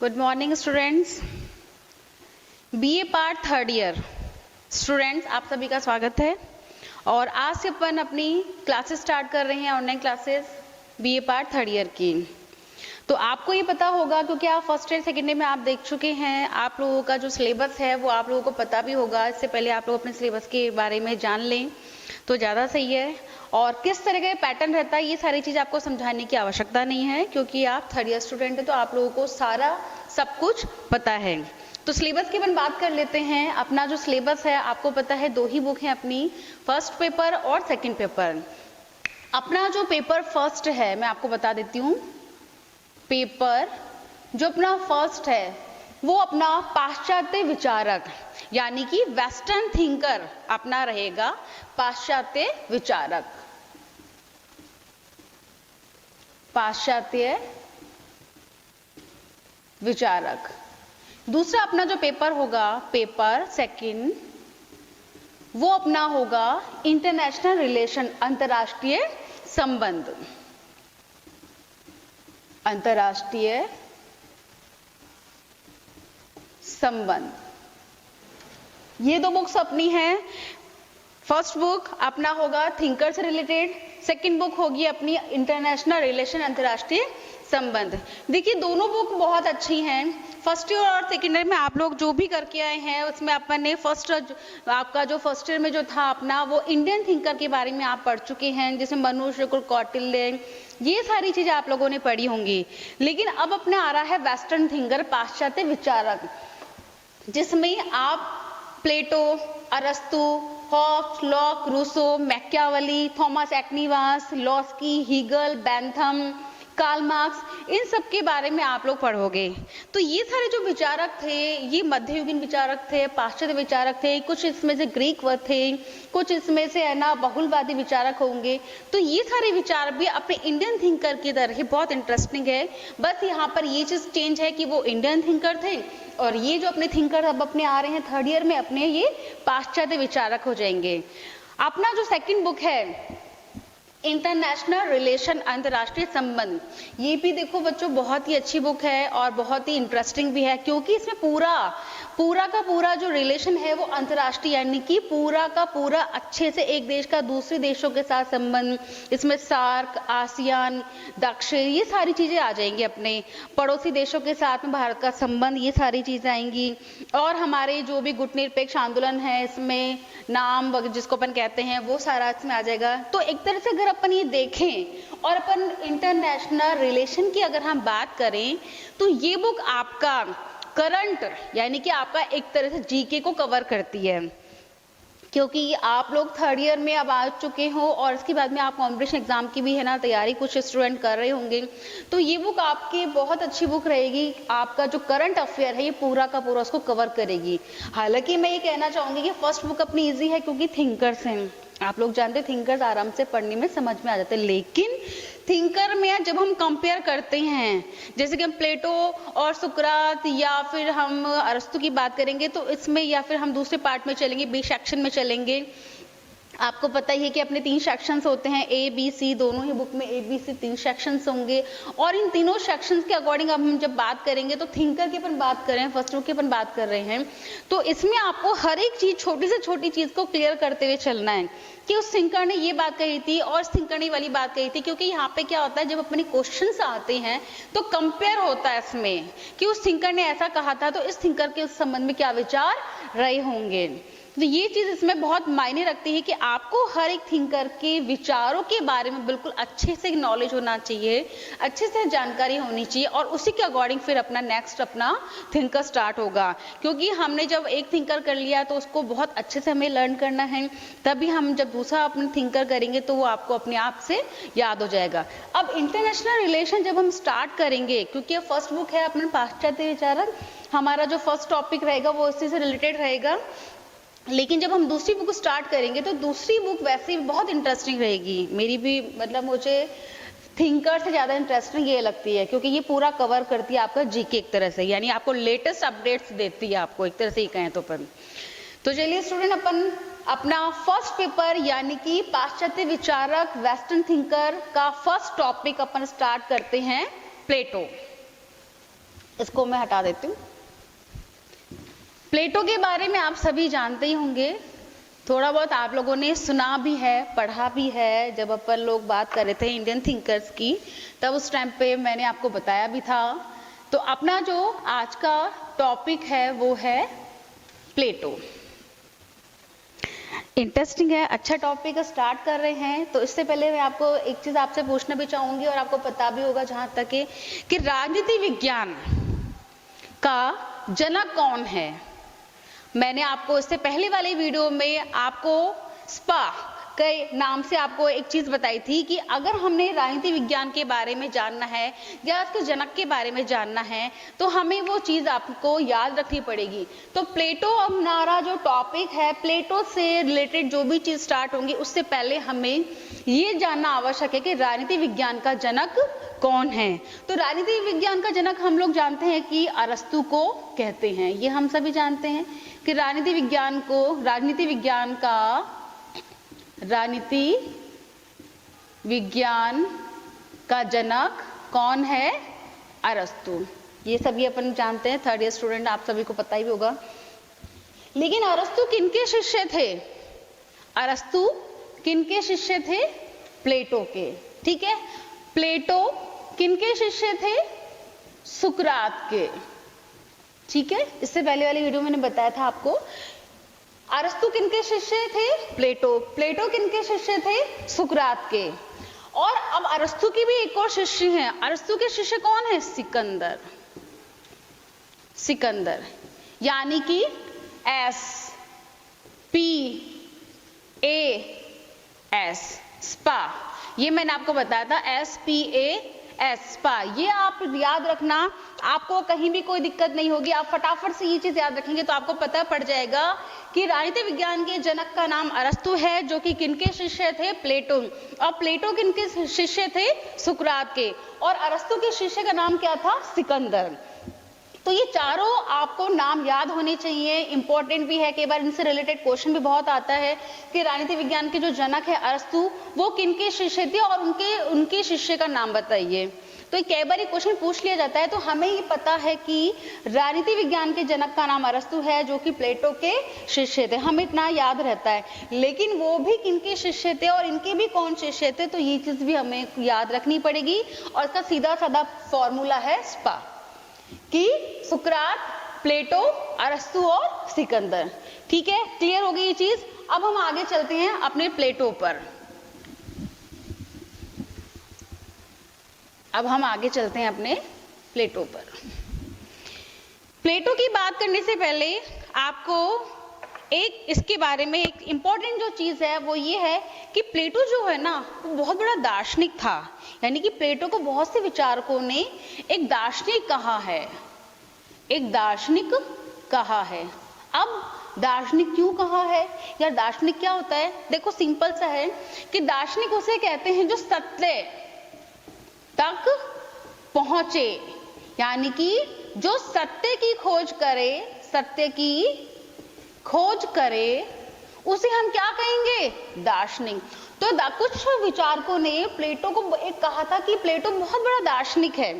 Good morning students. BA part third year students, आप सभी का स्वागत है। और आज से अपन अपनी क्लासेस स्टार्ट कर रहे हैं, online classes BA part third year की। तो आपको ये पता होगा क्योंकि आप फर्स्ट ईयर सेकेंड ईयर में आप देख चुके हैं, आप लोगों का जो सिलेबस है वो आप लोगों को पता भी होगा। इससे पहले आप लोग अपने सिलेबस के बारे में जान लें तो ज़्यादा सही है। और किस तरह का पैटर्न रहता है ये सारी चीज़ आपको समझाने की आवश्यकता नहीं है, क्योंकि आप थर्ड ईयर स्टूडेंट हैं तो आप लोगों को सारा सब कुछ पता है। तो सिलेबस की अपन बात कर लेते हैं। अपना जो सिलेबस है आपको पता है, दो ही बुक है अपनी, फर्स्ट पेपर और सेकंड पेपर। अपना जो पेपर फर्स्ट है मैं आपको बता देती हूँ। पेपर जो अपना फर्स्ट है वो अपना पाश्चात्य विचारक यानी कि वेस्टर्न थिंकर अपना रहेगा, पाश्चात्य विचारक, पाश्चात्य विचारक। दूसरा अपना जो पेपर होगा, पेपर सेकंड, वो अपना होगा इंटरनेशनल रिलेशन, अंतर्राष्ट्रीय संबंध, अंतर्राष्ट्रीय संबंध। ये दो बुक्स अपनी हैं। फर्स्ट बुक अपना होगा थिंकर से रिलेटेड, सेकंड बुक होगी अपनी इंटरनेशनल रिलेशन, अंतर्राष्ट्रीय संबंध। देखिए दोनों बुक बहुत अच्छी हैं। फर्स्ट ईयर और सेकेंड ईयर में आप लोग जो भी करके आए हैं उसमें अपन ने आपका जो फर्स्ट ईयर में जो था अपना, वो इंडियन थिंकर के बारे में आप पढ़ चुके हैं, जिसमें मनुष्य को कौटिल्य, ये सारी चीजें आप लोगों ने पढ़ी होंगी। लेकिन अब अपने आ रहा है वेस्टर्न थिंकर, पाश्चात्य विचारक, जिसमें आप प्लेटो, अरस्तु, Hobbes, Locke, Rousseau, Machiavelli, Thomas Aquinas, Laski, Hegel, Bentham, Karl Marx, इन सब के बारे में आप लोग पढ़ोगे। तो ये सारे जो विचारक थे ये मध्ययुगीन विचारक थे, पाश्चात्य विचारक थे, कुछ इसमें से ग्रीक थे, कुछ इसमें से है ना बहुलवादी विचारक होंगे। तो ये सारे विचार भी अपने इंडियन थिंकर की तरह ही बहुत इंटरेस्टिंग है। बस यहाँ पर ये चीज चेंज है कि वो इंडियन थिंकर थे और ये जो अपने थिंकर अब अपने आ रहे हैं थर्ड ईयर में अपने, ये पाश्चात्य विचारक हो जाएंगे। अपना जो सेकंड बुक है इंटरनेशनल रिलेशन, अंतर्राष्ट्रीय संबंध, ये भी देखो बच्चों बहुत ही अच्छी बुक है और बहुत ही इंटरेस्टिंग भी है, क्योंकि इसमें पूरा का पूरा जो रिलेशन है वो अंतर्राष्ट्रीय, यानी कि पूरा का पूरा अच्छे से एक देश का दूसरे देशों के साथ संबंध, इसमें सार्क, आसियान, दक्षिण, ये सारी चीजें आ जाएंगी। अपने पड़ोसी देशों के साथ में भारत का संबंध, ये सारी चीजें आएंगी। और हमारे जो भी गुटनिरपेक्ष आंदोलन है इसमें नाम जिसको अपन कहते हैं वो सारा इसमें आ जाएगा। तो एक तरह से अगर अपन ये देखें और अपन इंटरनेशनल रिलेशन की अगर हम बात करें तो ये बुक आपका करंट यानी कि आपका एक तरह से जीके को कवर करती है, क्योंकि आप लोग थर्ड ईयर में अब आ चुके हो और इसके बाद में आप कॉम्पिटिशन एग्जाम की भी है ना तैयारी कुछ स्टूडेंट कर रहे होंगे। तो ये बुक आपकी बहुत अच्छी बुक रहेगी, आपका जो करंट अफेयर है ये पूरा का पूरा उसको कवर करेगी। हालांकि मैं ये कहना चाहूंगी कि फर्स्ट बुक अपनी इजी है क्योंकि थिंकर्स हैं, आप लोग जानते हैं थिंकर्स आराम से पढ़ने में समझ में आ जाते हैं। लेकिन थिंकर में जब हम कंपेयर करते हैं, जैसे कि हम प्लेटो और सुकरात या फिर हम अरस्तु की बात करेंगे तो इसमें, या फिर हम दूसरे पार्ट में चलेंगे, बी सेक्शन में चलेंगे। आपको पता ही है कि अपने 3 सेक्शंस होते हैं, ए बी सी, दोनों ही बुक में ए बी सी 3 सेक्शंस होंगे। और इन तीनों सेक्शंस के अकॉर्डिंग अब हम जब बात करेंगे तो थिंकर की अपन बात कर रहे हैं, फर्स्ट बुक की अपन बात कर रहे हैं, तो इसमें आपको हर एक चीज, छोटी से छोटी चीज को क्लियर करते हुए चलना है कि उस थिंकर ने ये बात कही थी और उस थिंकर ने वाली बात कही थी। क्योंकि यहाँ पे क्या होता है, जब अपने क्वेश्चंस आते हैं तो कंपेयर होता है इसमें कि उस थिंकर ने ऐसा कहा था तो इस थिंकर के उस संबंध में क्या विचार रहे होंगे। तो ये चीज इसमें बहुत मायने रखती है कि आपको हर एक थिंकर के विचारों के बारे में बिल्कुल अच्छे से नॉलेज होना चाहिए, अच्छे से जानकारी होनी चाहिए और उसी के अकॉर्डिंग फिर अपना नेक्स्ट अपना थिंकर स्टार्ट होगा। क्योंकि हमने जब एक थिंकर कर लिया तो उसको बहुत अच्छे से हमें लर्न करना है, तभी हम जब दूसरा अपना थिंकर करेंगे तो वो आपको अपने आप से याद हो जाएगा। अब इंटरनेशनल रिलेशन जब हम स्टार्ट करेंगे, क्योंकि फर्स्ट बुक है अपना पाश्चात्य विचारक, हमारा जो फर्स्ट टॉपिक रहेगा वो इसी से रिलेटेड रहेगा। लेकिन जब हम दूसरी बुक स्टार्ट करेंगे तो दूसरी बुक वैसे भी बहुत इंटरेस्टिंग रहेगी। मेरी भी मतलब मुझे थिंकर से ज्यादा इंटरेस्टिंग ये लगती है, क्योंकि ये पूरा कवर करती है आपका जीके एक तरह से, यानी आपको लेटेस्ट अपडेट्स देती है, आपको एक तरह से ही कहें तो अपन। तो चलिए स्टूडेंट, अपन अपना फर्स्ट पेपर यानी कि पाश्चात्य विचारक, वेस्टर्न थिंकर का फर्स्ट टॉपिक अपन स्टार्ट करते हैं, प्लेटो। इसको मैं हटा देती हूँ। प्लेटो के बारे में आप सभी जानते ही होंगे, थोड़ा बहुत आप लोगों ने सुना भी है, पढ़ा भी है। जब अपन लोग बात कर रहे थे इंडियन थिंकर्स की, तब उस टाइम पे मैंने आपको बताया भी था। तो अपना जो आज का टॉपिक है वो है प्लेटो। इंटरेस्टिंग है, अच्छा टॉपिक स्टार्ट कर रहे हैं। तो इससे पहले मैं आपको एक चीज आपसे पूछना भी चाहूंगी और आपको पता भी होगा जहां तक है कि राजनीति विज्ञान का जनक कौन है। मैंने आपको इससे पहले वाले वीडियो में आपको स्पा के नाम से आपको एक चीज बताई थी कि अगर हमने राजनीति विज्ञान के बारे में जानना है या उसके जनक के बारे में जानना है तो हमें वो चीज आपको याद रखनी पड़ेगी। तो प्लेटो हमारा जो टॉपिक है, प्लेटो से रिलेटेड जो भी चीज स्टार्ट होंगी उससे पहले हमें ये जानना आवश्यक है कि राजनीति विज्ञान का जनक कौन है। तो राजनीति विज्ञान का जनक हम लोग जानते हैं कि अरस्तु को कहते हैं, ये हम सभी जानते हैं कि राजनीति विज्ञान का जनक कौन है, अरस्तु। ये सभी अपन जानते हैं, थर्ड ईयर स्टूडेंट आप सभी को पता ही होगा। लेकिन अरस्तु किनके शिष्य थे? अरस्तु किनके शिष्य थे? प्लेटो के। ठीक है, प्लेटो किनके शिष्य थे? सुकरात के। ठीक है, इससे पहले वाली वीडियो मैंने बताया था आपको। अरस्तु किनके शिष्य थे? प्लेटो। प्लेटो किनके शिष्य थे? सुकरात के। और अब अरस्तु की भी एक और शिष्य हैं। अरस्तु के शिष्य कौन है? सिकंदर। सिकंदर यानी कि SPAS, स्पा। ये मैंने आपको बताया था, SPAS, स्पा। ये आप याद रखना, आपको कहीं भी कोई दिक्कत नहीं होगी। आप फटाफट से ये चीज याद रखेंगे तो आपको पता पड़ जाएगा कि राजनीति विज्ञान के जनक का नाम अरस्तु है, जो कि किनके शिष्य थे? प्लेटो। और प्लेटो किनके शिष्य थे? सुकरात के। और अरस्तु के शिष्य का नाम क्या था? सिकंदर। तो ये चारों आपको नाम याद होने चाहिए, इंपॉर्टेंट भी है। कई बार इनसे रिलेटेड क्वेश्चन भी बहुत आता है कि राजनीति विज्ञान के जो जनक है अरस्तु, वो किनके शिष्य थे और उनके शिष्य का नाम बताइए। तो कई बार क्वेश्चन पूछ लिया जाता है। तो हमें ये पता है कि राजनीति विज्ञान के जनक का नाम अरस्तु है, जो कि प्लेटो के शिष्य थे, हमें इतना याद रहता है। लेकिन वो भी किनके शिष्य थे और इनके भी कौन शिष्य थे, तो ये चीज भी हमें याद रखनी पड़ेगी। और इसका सीधा साधा फॉर्मूला है स्पा, कि सुकरात, प्लेटो, अरस्तु और सिकंदर। ठीक है, क्लियर हो गई ये चीज। अब हम आगे चलते हैं अपने प्लेटो पर। प्लेटो की बात करने से पहले आपको एक इसके बारे में एक इंपॉर्टेंट जो चीज है वो ये है कि प्लेटो जो है ना, वो बहुत बड़ा दार्शनिक था। यानी कि प्लेटो को बहुत से विचारकों ने एक दार्शनिक कहा है, एक दार्शनिक कहा है। अब दार्शनिक क्यों कहा है या दार्शनिक क्या होता है? देखो सिंपल सा है कि दार्शनिक उसे कहते हैं जो सत्य तक पहुंचे, यानी कि जो सत्य की खोज करे, सत्य की खोज करे, उसे हम क्या कहेंगे? दार्शनिक। तो कुछ विचारकों ने प्लेटो को एक कहा था कि प्लेटो बहुत बड़ा दार्शनिक है,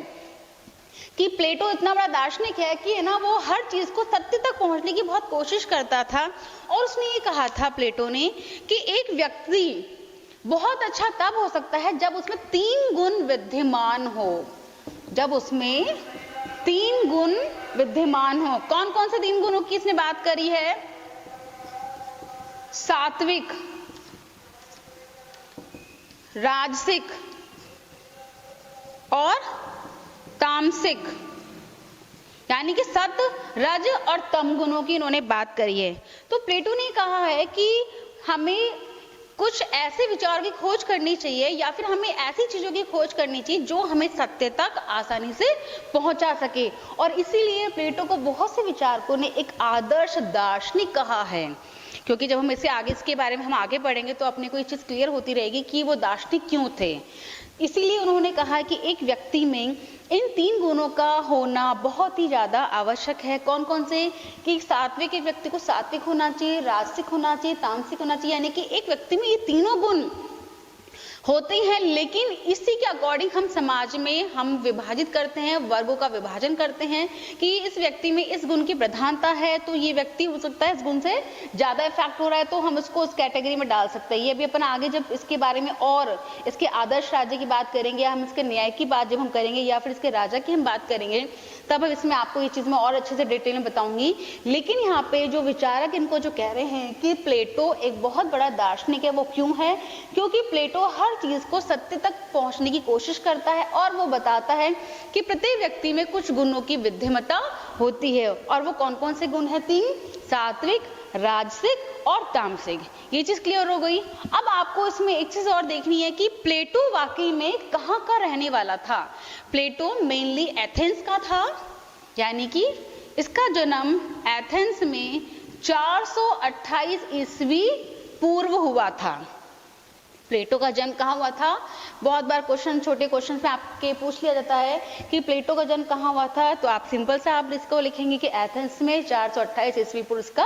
कि प्लेटो इतना बड़ा दार्शनिक है कि है ना, वो हर चीज को सत्य तक पहुंचने की बहुत कोशिश करता था। और उसने ये कहा था प्लेटो ने कि एक व्यक्ति बहुत अच्छा तब हो सकता है जब उसमें 3 गुण विद्यमान हो। जब उसमें 3 गुण विद्यमान हो। कौन कौन से 3 गुणों की इसने बात करी है? सात्विक, राजसिक और तामसिक, यानी कि सत, रज और तम गुणों की इन्होंने बात करी है। तो प्लेटो ने कहा है कि हमें कुछ ऐसे विचार की खोज करनी चाहिए या फिर हमें ऐसी चीजों की खोज करनी चाहिए जो हमें सत्य तक आसानी से पहुंचा सके। और इसीलिए प्लेटो को बहुत से विचारकों ने एक आदर्श दार्शनिक कहा है। क्योंकि जब हम इसके बारे में हम आगे पढ़ेंगे तो अपने को ये चीज क्लियर होती रहेगी कि वो दार्शनिक क्यों थे। इसीलिए उन्होंने कहा कि एक व्यक्ति में इन 3 गुणों का होना बहुत ही ज्यादा आवश्यक है। कौन कौन से? कि सात्विक एक व्यक्ति को सात्विक होना चाहिए, राजसिक होना चाहिए, तामसिक होना चाहिए। यानी कि एक व्यक्ति में ये तीनों गुण होती हैं, लेकिन इसी के अकॉर्डिंग हम समाज में हम विभाजित करते हैं, वर्गों का विभाजन करते हैं कि इस व्यक्ति में इस गुण की प्रधानता है तो ये व्यक्ति हो सकता है इस गुण से ज्यादा इफेक्ट हो रहा है तो हम उसको उस कैटेगरी में डाल सकते हैं। ये भी अपन आगे जब इसके बारे में और इसके आदर्श राज्य की बात करेंगे, हम इसके न्याय की बात जब हम करेंगे या फिर इसके राजा की हम बात करेंगे, तब इसमें आपको ये चीज मैं और अच्छे से डिटेल में बताऊंगी। लेकिन यहाँ पे जो विचारक इनको जो कह रहे हैं कि प्लेटो एक बहुत बड़ा दार्शनिक है, वो क्यों है? क्योंकि प्लेटो हर चीज को सत्य तक पहुंचने की कोशिश करता है और वो बताता है कि प्रत्येक व्यक्ति में कुछ गुणों की विद्यमता होती है। और वो कौन कौन से गुण है? 3, सात्विक, राजसिक और तामसिक। ये चीज क्लियर हो गई। अब आपको इसमें एक चीज और देखनी है कि प्लेटो वाकई में कहाँ का रहने वाला था। प्लेटो मेनली एथेंस का था, यानी कि इसका जन्म एथेंस में 428 ईस्वी पूर्व हुआ था। प्लेटो का जन्म कहाँ हुआ था? बहुत बार क्वेश्चन, छोटे क्वेश्चन में आपके पूछ लिया जाता है कि प्लेटो का जन्म कहाँ हुआ था, तो आप सिंपल से आप इसको लिखेंगे कि एथेंस में 428 ईस्वी पूर्व का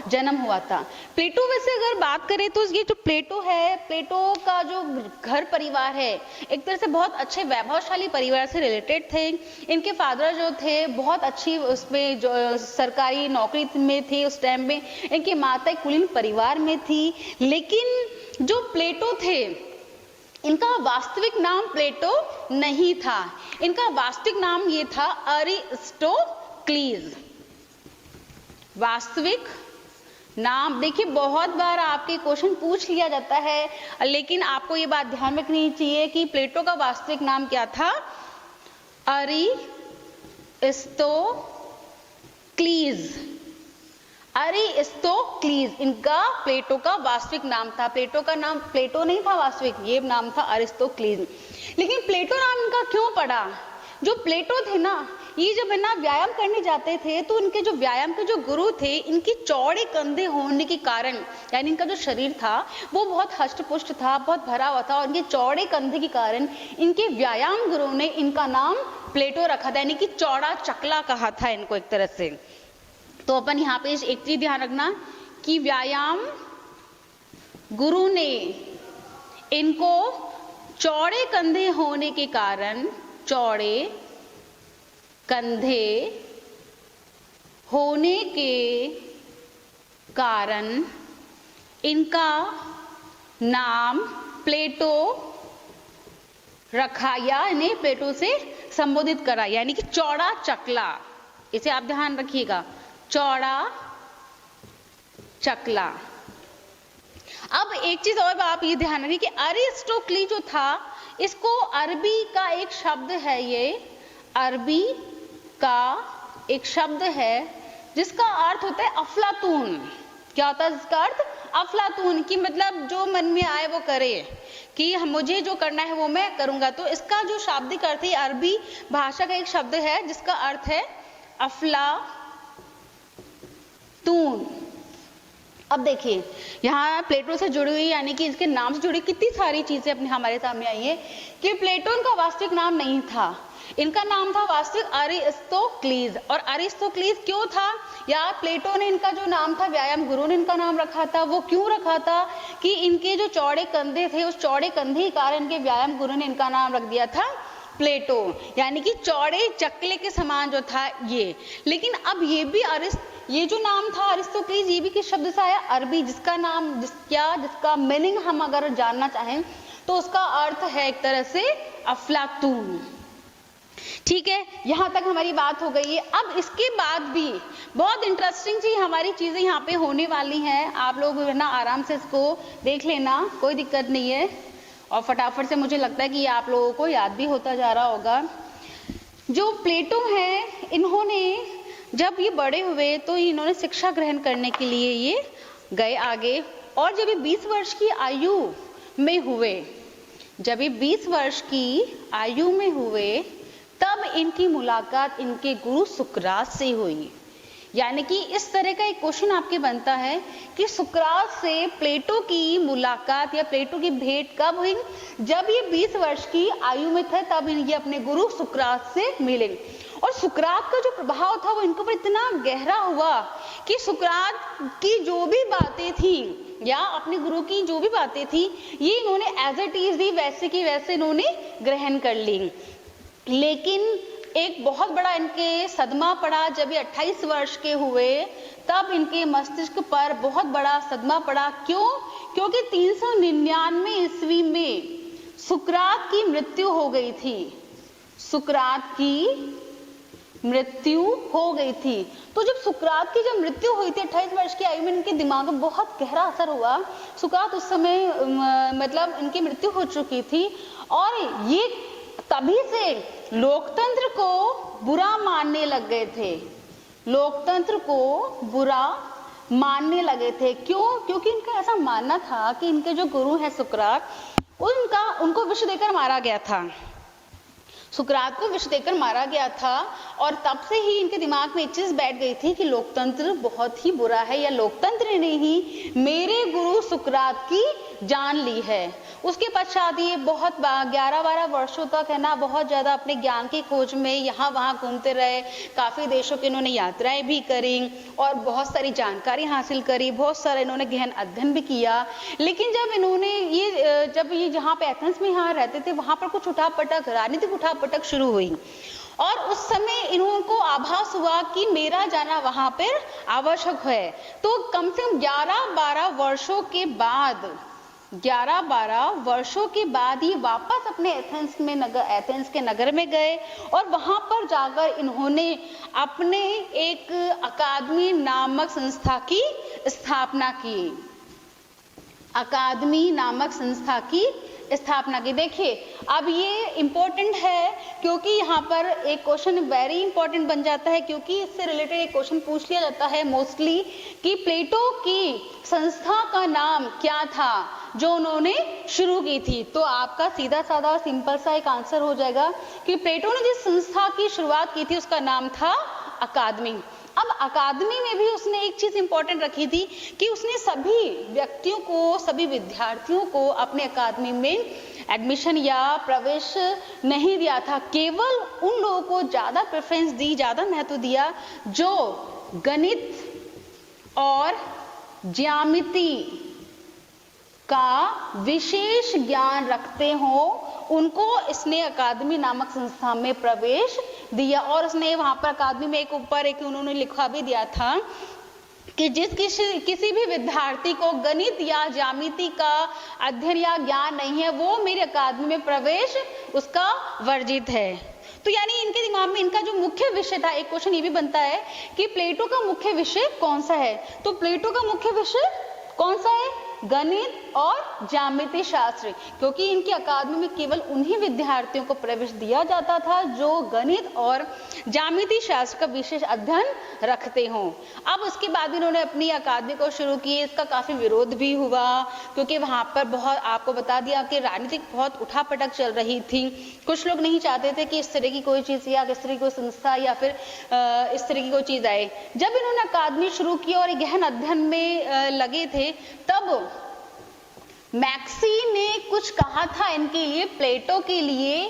जन्म हुआ था। प्लेटो वैसे अगर बात करें तो ये जो प्लेटो है, प्लेटो का जो घर परिवार है एक तरह से बहुत अच्छे वैभवशाली परिवार से रिलेटेड थे। इनके फादर जो थे बहुत अच्छी उसमें जो सरकारी नौकरी में थे उस टाइम में। इनकी माता एक कुलीन परिवार में थी। लेकिन जो प्लेटो थे, इनका वास्तविक नाम प्लेटो नहीं था। इनका वास्तविक नाम ये था अरिस्टोक्लीज। वास्तविक नाम देखिए, बहुत बार आपके क्वेश्चन पूछ लिया जाता है, लेकिन आपको ये बात ध्यान रखनी चाहिए कि प्लेटो का वास्तविक नाम क्या था? अरिस्टोक्लीज। अरिस्टोक्लीज इनका प्लेटो का वास्तविक नाम था। प्लेटो का नाम प्लेटो नहीं था वास्तविक, ये नाम था अरिस्टोक्लीज। लेकिन प्लेटो नाम इनका क्यों पड़ा? जो प्लेटो थे ना, ये जब है ना व्यायाम करने जाते थे तो इनके जो व्यायाम के जो गुरु थे, इनके चौड़े कंधे होने के कारण, यानी इनका जो शरीर था वो बहुत हष्ट-पुष्ट था, बहुत भरा हुआ था, और इनके चौड़े कंधे के कारण इनके व्यायाम गुरु ने इनका नाम प्लेटो रखा था, यानी कि चौड़ा चकला कहा था इनको एक तरह से। तो अपन यहाँ पे एक चीज ध्यान रखना कि व्यायाम गुरु ने इनको चौड़े कंधे होने के कारण, चौड़े कंधे होने के कारण इनका नाम प्लेटो रखा, या इन्हें प्लेटो से संबोधित करा, यानी कि चौड़ा चकला। इसे आप ध्यान रखिएगा, चौड़ा चकला। अब एक चीज और आप ये ध्यान रखिए कि अरिस्टोक्लीज जो था, इसको अरबी का एक शब्द है, ये अरबी का एक शब्द है जिसका अर्थ होता है अफलातून। क्या होता है इसका अर्थ? अफलातून, की मतलब जो मन में आए वो करे, कि मुझे जो करना है वो मैं करूंगा। तो इसका जो शाब्दिक अर्थ है, अरबी भाषा का एक शब्द है जिसका अर्थ है अफलातून। अब देखिए यहाँ प्लेटो से जुड़ी हुई, यानी कि इसके नाम से जुड़ी कितनी सारी चीजें अपने हमारे सामने आई है कि प्लेटो इनका वास्तविक नाम नहीं था, इनका नाम था वास्तविक अरिस्टोक्लीज। और अरिस्टोक्लीज क्यों था? या प्लेटो ने इनका जो नाम था, व्यायाम गुरु ने इनका नाम रखा था, वो क्यों रखा था कि इनके जो चौड़े कंधे थे, उस चौड़े कंधे के कारण इनके व्यायाम गुरु ने इनका नाम रख दिया था प्लेटो, यानी कि चौड़े चकले के समान जो था ये। लेकिन अब ये भी ये जो नाम था अरिस्टोक्लीज, ये भी किस शब्द से आया? अरबी, जिसका नाम जिसका मीनिंग हम अगर जानना चाहें तो उसका अर्थ है एक तरह से अफलातून। ठीक है, यहां तक हमारी बात हो गई है। अब इसके बाद भी बहुत इंटरेस्टिंग चीज हमारी चीजें यहाँ पे होने वाली हैं, आप लोग ना आराम से इसको देख लेना, कोई दिक्कत नहीं है। और फटाफट से मुझे लगता है कि आप लोगों को याद भी होता जा रहा होगा। जो प्लेटो है, इन्होंने जब ये बड़े हुए तो इन्होंने शिक्षा ग्रहण करने के लिए ये गए आगे, और जब ये 20 वर्ष की आयु में हुए, जब ये 20 वर्ष की आयु में हुए तब इनकी मुलाकात इनके गुरु सुकरात से हुई। यानी कि इस तरह का एक क्वेश्चन आपके बनता है कि सुकरात से प्लेटो की मुलाकात या प्लेटो की भेंट कब हुई? जब ये 20 वर्ष की आयु में थे, तब ये अपने गुरु सुकरात से मिले। और सुकरात का जो प्रभाव था वो इनके ऊपर इतना गहरा हुआ कि सुकरात की जो भी बातें थी, या अपने गुरु की जो भी बातें थी ये इन्होंने एज इट इज ही वैसे की वैसे इन्होंने ग्रहण कर ली। लेकिन एक बहुत बड़ा इनके सदमा पड़ा जब ये 28 वर्ष के हुए, तब इनके मस्तिष्क पर बहुत बड़ा सदमा पड़ा। क्यों? क्योंकि 399 ईस्वी में सुकरात की मृत्यु हो गई थी। सुकरात की मृत्यु हो गई थी। तो जब सुकरात की जब मृत्यु हुई थी 28 वर्ष की आयु में, इनके दिमाग में बहुत गहरा असर हुआ। सुकरात उस समय मतलब इनकी मृत्यु हो चुकी थी और ये तभी से लोकतंत्र को बुरा मानने लग गए थे। लोकतंत्र को बुरा मानने लगे थे। क्यों? क्योंकि इनका ऐसा मानना था कि इनके जो गुरु हैं सुकरात, उनको विष देकर मारा गया था। सुकरात को विष देकर मारा गया था और तब से ही इनके दिमाग में एक चीज बैठ गई थी कि लोकतंत्र बहुत ही बुरा है, या लोकतंत्र ने ही मेरे गुरु सुकरात की जान ली है। उसके पश्चात ये बहुत 11-12 वर्षों तक है ना बहुत ज्यादा अपने ज्ञान की खोज में यहाँ वहाँ घूमते रहे। काफी देशों की इन्होंने यात्राएं भी करी और बहुत सारी जानकारी हासिल करी, बहुत सारा इन्होंने गहन अध्ययन भी किया। लेकिन जब इन्होंने जब ये जहाँ पे एथेंस में यहाँ रहते थे वहां पर कुछ उठापटक, राजनीतिक उठापटक शुरू हुई और उस समय इनको आभास हुआ कि मेरा जाना वहां पर आवश्यक है। तो कम से कम 11-12 वर्षों के बाद 11-12 वर्षों के बाद ये वापस अपने एथेंस के नगर में गए और वहां पर जाकर इन्होंने अपने एक अकादमी नामक संस्था की स्थापना की। अकादमी नामक संस्था की स्थापना की। देखिए अब ये इंपॉर्टेंट है क्योंकि यहाँ पर एक क्वेश्चन वेरी इंपॉर्टेंट बन जाता है, क्योंकि इससे रिलेटेड एक क्वेश्चन पूछ लिया जाता है मोस्टली कि प्लेटो की संस्था का नाम क्या था जो उन्होंने शुरू की थी। तो आपका सीधा साधा सिंपल सा एक आंसर हो जाएगा कि प्लेटो ने जिस संस्था की शुरुआत की थी उसका नाम था अकादमी। अब अकादमी में भी उसने एक चीज इंपॉर्टेंट रखी थी कि उसने सभी व्यक्तियों को, सभी विद्यार्थियों को अपने अकादमी में एडमिशन या प्रवेश नहीं दिया था। केवल उन लोगों को ज्यादा प्रेफरेंस दी, ज्यादा महत्व दिया जो गणित और ज्यामिति का विशेष ज्ञान रखते हो, उनको इसने अकादमी नामक संस्था में प्रवेश दिया। और उसने वहां पर अकादमी में एक ऊपर एक उन्होंने लिखा भी दिया था कि किसी भी विद्यार्थी को गणित या ज्यामिति का अध्ययन या ज्ञान नहीं है वो मेरे अकादमी में प्रवेश उसका वर्जित है। तो यानी इनके दिमाग में इनका जो मुख्य विषय था, एक क्वेश्चन ये भी बनता है कि प्लेटो का मुख्य विषय कौन सा है। तो प्लेटो का मुख्य विषय कौन सा है? गणित और ज्यामिति शास्त्र। क्योंकि इनकी अकादमी में केवल उन्हीं विद्यार्थियों को प्रवेश दिया जाता था जो गणित और ज्यामिति शास्त्र का विशेष अध्ययन रखते हों। अब उसके बाद इन्होंने अपनी अकादमी को शुरू की। इसका काफी विरोध भी हुआ क्योंकि वहां पर बहुत, आपको बता दिया कि राजनीतिक बहुत उठापटक चल रही थी। कुछ लोग नहीं चाहते थे कि इस तरह की कोई चीज या इस तरह की कोई संस्था या फिर इस तरह की कोई चीज आए। जब इन्होंने अकादमी शुरू की और गहन अध्ययन में लगे थे, तब मैक्सी ने कुछ कहा था इनके लिए, प्लेटो के लिए,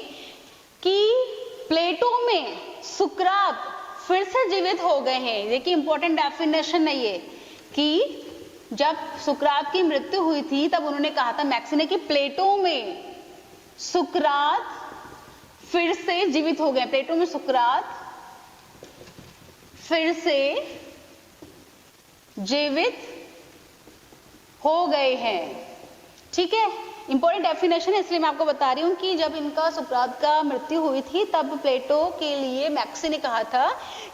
कि प्लेटो में सुकरात फिर से जीवित हो गए हैं। देखिए इंपॉर्टेंट डेफिनेशन है ये कि जब सुकरात की मृत्यु हुई थी तब उन्होंने कहा था मैक्सी ने कि प्लेटो में सुकरात फिर से जीवित हो गए। प्लेटो में सुकरात फिर से जीवित हो गए हैं। ठीक है, इंपॉर्टेंट डेफिनेशन है इसलिए मैं आपको बता रही हूं कि जब इनका सुकरात का मृत्यु हुई थी तब प्लेटो के लिए मैक्सी ने कहा था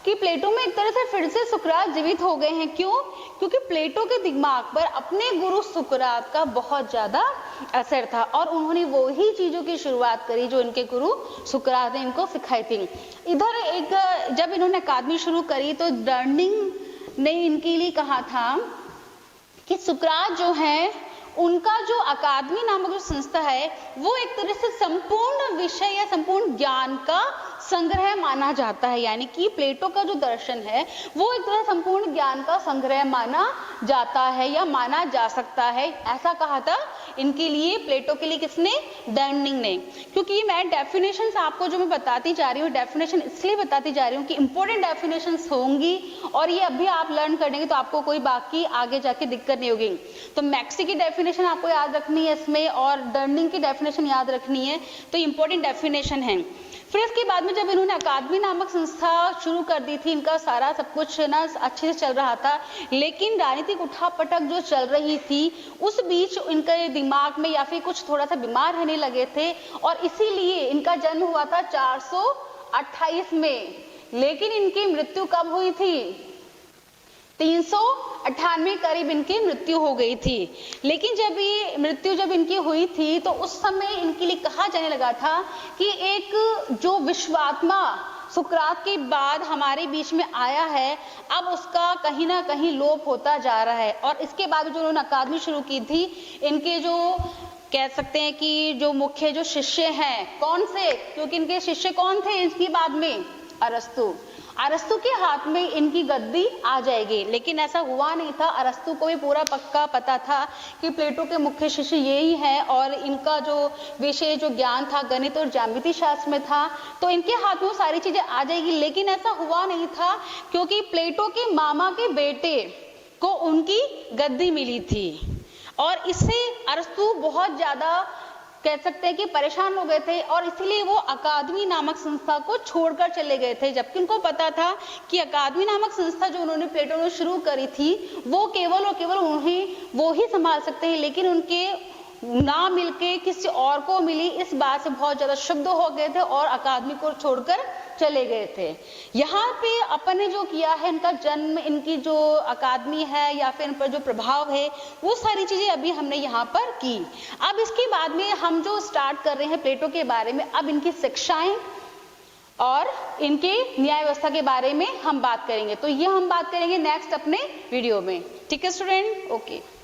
कि प्लेटो में एक तरह से फिर से सुकरात जीवित हो गए हैं। क्यों? क्योंकि प्लेटो के दिमाग पर अपने गुरु सुकरात का बहुत ज्यादा असर था और उन्होंने वो ही चीजों की शुरुआत करी जो इनके गुरु सुकरात ने इनको सिखाई थी। इधर एक जब इन्होंने अकादमी शुरू करी तो डर्निंग ने इनके लिए कहा था कि सुकरात जो है उनका जो अकादमी नामक जो संस्था है वो एक तरह से संपूर्ण विषय या संपूर्ण ज्ञान का संग्रह माना जाता है, यानी कि प्लेटो का जो दर्शन है वो एक तरह संपूर्ण ज्ञान का संग्रह माना जाता है या माना जा सकता है। ऐसा कहा था इनके लिए, प्लेटो के लिए किसने? डर्निंग ने। क्योंकि मैं डेफिनेशंस आपको जो मैं बताती जा रही हूँ, डेफिनेशन इसलिए बताती जा रही हूँ कि इंपॉर्टेंट डेफिनेशंस होंगी और ये अभी आप लर्न करेंगे तो आपको कोई बाकी आगे जाके दिक्कत नहीं होगी। तो मैक्सी की डेफिनेशन आपको याद रखनी है इसमें और डर्निंग की डेफिनेशन याद रखनी है, तो इंपॉर्टेंट डेफिनेशन है। फिर इसके बाद में जब इन्होंने अकादमी नामक संस्था शुरू कर दी थी, इनका सारा सब कुछ ना अच्छे से चल रहा था, लेकिन राजनीतिक उठापटक जो चल रही थी उस बीच इनके दिमाग में या फिर कुछ थोड़ा सा बीमार रहने लगे थे और इसीलिए इनका जन्म हुआ था 428 में, लेकिन इनकी मृत्यु कब हुई थी? 398 करीब इनकी मृत्यु हो गई थी। लेकिन जब ये मृत्यु जब इनकी हुई थी तो उस समय इनके लिए कहा जाने लगा था कि एक जो विश्वात्मा सुकरात के बाद हमारे बीच में आया है, अब उसका कहीं ना कहीं लोप होता जा रहा है। और इसके बाद जो उन्होंने अकादमी शुरू की थी, इनके जो कह सकते हैं कि जो मुख्य जो शिष्य हैं, कौन से? क्योंकि इनके शिष्य कौन थे इसके बाद में? अरस्तु। अरस्तु के हाथ में इनकी गद्दी आ जाएगी, लेकिन ऐसा हुआ नहीं था। अरस्तु को भी पूरा पक्का पता था कि प्लेटो के मुख्य शिष्य यही हैं और इनका जो विषय जो ज्ञान था गणित और ज्यामिति शास्त्र में था, तो इनके हाथ में वो सारी चीजें आ जाएगी। लेकिन ऐसा हुआ नहीं था क्योंकि प्लेटो के मामा के बेटे को उनकी गद्दी मिली थी और इससे अरस्तु बहुत ज्यादा कह सकते हैं कि परेशान हो गए थे और इसलिए वो अकादमी नामक संस्था को छोड़कर चले गए थे, जबकि उनको पता था कि अकादमी नामक संस्था जो उन्होंने प्लेटो ने शुरू करी थी वो केवल और केवल उन्हें वो ही संभाल सकते हैं, लेकिन उनके ना मिलके किसी और को मिली, इस बात से बहुत ज्यादा क्षुब्ध हो गए थे और अकादमी को छोड़कर चले गए थे। यहाँ पे अपन ने जो किया है, इनका जन्म, इनकी जो अकादमी है या फिर इन पर जो प्रभाव है, वो सारी चीजें अभी हमने यहाँ पर की। अब इसके बाद में हम जो स्टार्ट कर रहे हैं प्लेटो के बारे में, अब इनकी शिक्षाएं और इनके न्याय व्यवस्था के बारे में हम बात करेंगे। तो ये हम बात करेंगे नेक्स्ट अपने वीडियो में। ठीक है स्टूडेंट, ओके।